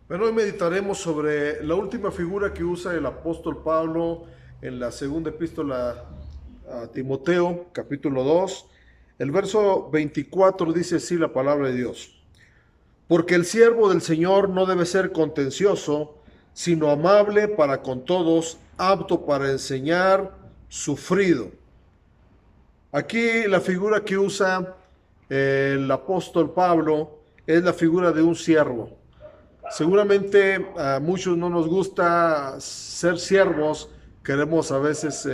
Bueno, hoy meditaremos sobre la última figura que usa el apóstol Pablo en la segunda epístola a Timoteo, capítulo 2. El verso 24 dice así la palabra de Dios. Porque el siervo del Señor no debe ser contencioso, sino amable para con todos, apto para enseñar, sufrido. Aquí la figura que usa el apóstol Pablo es la figura de un siervo. Seguramente a muchos no nos gusta ser siervos, queremos a veces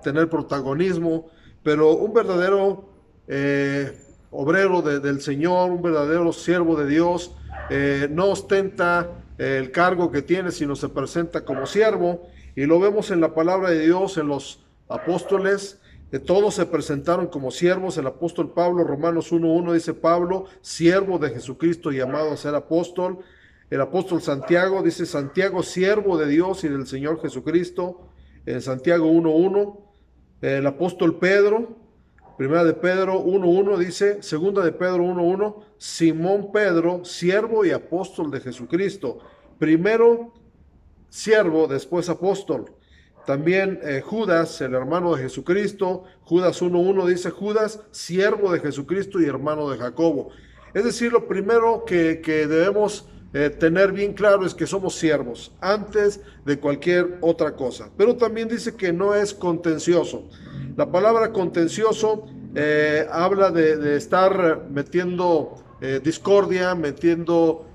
tener protagonismo, pero un verdadero obrero del Señor, un verdadero siervo de Dios, no ostenta el cargo que tiene, sino se presenta como siervo, y lo vemos en la palabra de Dios, en los apóstoles. Todos se presentaron como siervos. El apóstol Pablo, Romanos 1:1 dice: Pablo, siervo de Jesucristo, llamado a ser apóstol. El apóstol Santiago dice: Santiago, siervo de Dios y del Señor Jesucristo, en Santiago 1:1. El apóstol Pedro, primera de Pedro 1:1 dice: segunda de Pedro 1:1, Simón Pedro, siervo y apóstol de Jesucristo. Primero siervo, después apóstol. También Judas, el hermano de Jesucristo, Judas 1:1 dice: Judas, siervo de Jesucristo y hermano de Jacobo. Es decir, lo primero que debemos tener bien claro es que somos siervos antes de cualquier otra cosa. Pero también dice que no es contencioso. La palabra contencioso habla de estar metiendo discordia, metiendo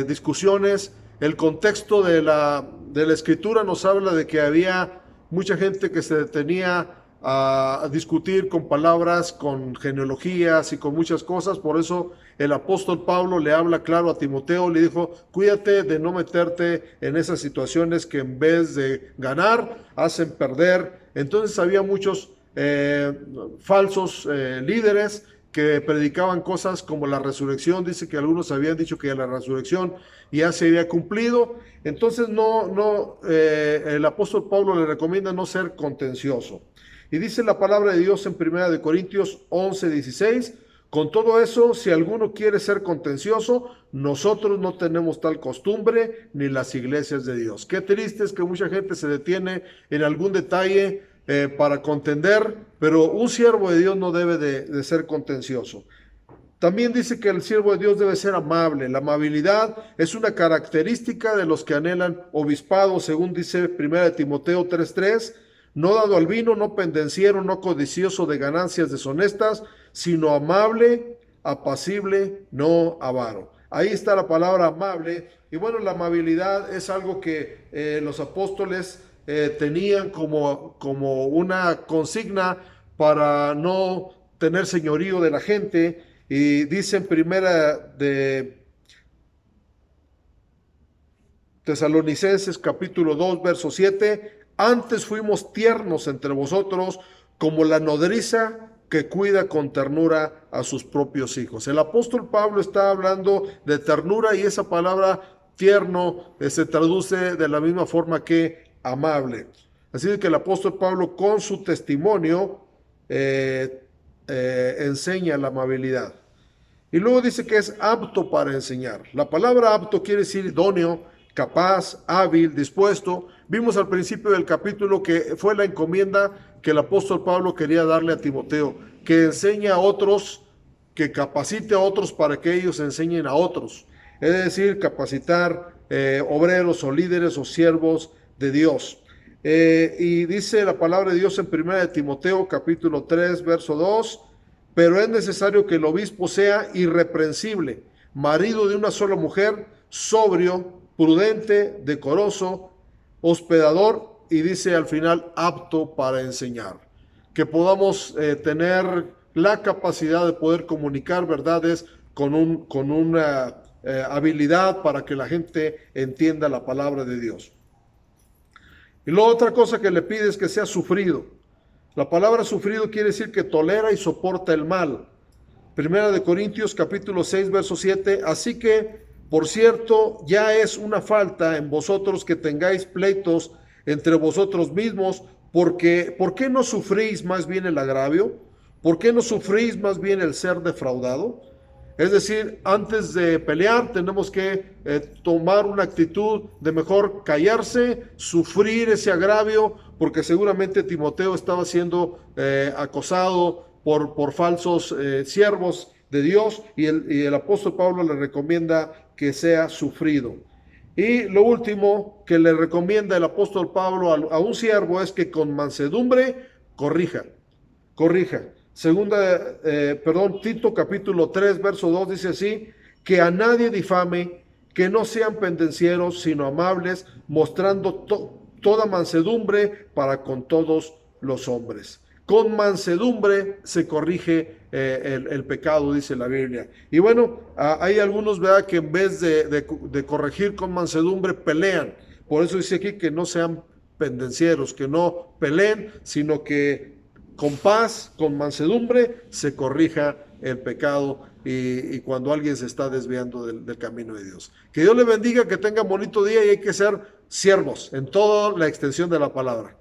discusiones. El contexto de la escritura nos habla de que había mucha gente que se detenía a discutir con palabras, con genealogías y con muchas cosas. Por eso el apóstol Pablo le habla claro a Timoteo, le dijo: cuídate de no meterte en esas situaciones que en vez de ganar hacen perder. Entonces había muchos falsos líderes que predicaban cosas como la resurrección. Dice que algunos habían dicho que la resurrección ya se había cumplido. Entonces el apóstol Pablo le recomienda no ser contencioso. Y dice la palabra de Dios en 1 Corintios 11:16: con todo eso, si alguno quiere ser contencioso, nosotros no tenemos tal costumbre ni las iglesias de Dios. Qué triste es que mucha gente se detiene en algún detalle para contender, pero un siervo de Dios no debe de ser contencioso. También dice que el siervo de Dios debe ser amable. La amabilidad es una característica de los que anhelan obispado, según dice 1 Timoteo 3:3. No dado al vino, no pendenciero, no codicioso de ganancias deshonestas, sino amable, apacible, no avaro. Ahí está la palabra amable. Y bueno, la amabilidad es algo que los apóstoles tenían como una consigna para no tener señorío de la gente. Y dice en primera de Tesalonicenses capítulo 2 verso 7: antes fuimos tiernos entre vosotros como la nodriza que cuida con ternura a sus propios hijos. El apóstol Pablo está hablando de ternura, y esa palabra tierno se traduce de la misma forma que amable. Así que el apóstol Pablo, con su testimonio, enseña la amabilidad. Y luego dice que es apto para enseñar. La palabra apto quiere decir idóneo, capaz, hábil, dispuesto. Vimos al principio del capítulo que fue la encomienda que el apóstol Pablo quería darle a Timoteo: que enseñe a otros, que capacite a otros para que ellos enseñen a otros. Es decir, capacitar obreros o líderes o siervos de Dios. Y dice la palabra de Dios en 1 Timoteo capítulo 3 verso 2: pero es necesario que el obispo sea irreprensible, marido de una sola mujer, sobrio, prudente, decoroso, hospedador, y dice al final, apto para enseñar. Que podamos tener la capacidad de poder comunicar verdades con una habilidad para que la gente entienda la palabra de Dios. Y luego otra cosa que le pide es que sea sufrido. La palabra sufrido quiere decir que tolera y soporta el mal. Primera de Corintios capítulo 6 verso 7: así que, por cierto, ya es una falta en vosotros que tengáis pleitos entre vosotros mismos, porque ¿por qué no sufrís más bien el agravio? ¿Por qué no sufrís más bien el ser defraudado? Es decir, antes de pelear tenemos que tomar una actitud de mejor callarse, sufrir ese agravio, porque seguramente Timoteo estaba siendo acosado por falsos siervos de Dios y el apóstol Pablo le recomienda que sea sufrido. Y lo último que le recomienda el apóstol Pablo a un siervo es que con mansedumbre corrija. Tito capítulo 3, verso 2 dice así, que a nadie difame, que no sean pendencieros, sino amables, mostrando toda mansedumbre para con todos los hombres. Con mansedumbre se corrige el pecado, dice la Biblia. Y bueno, hay algunos, ¿verdad?, que en vez de corregir con mansedumbre, pelean. Por eso dice aquí que no sean pendencieros, que no peleen, sino que con paz, con mansedumbre, se corrija el pecado y cuando alguien se está desviando del camino de Dios. Que Dios le bendiga, que tenga bonito día y hay que ser siervos en toda la extensión de la palabra.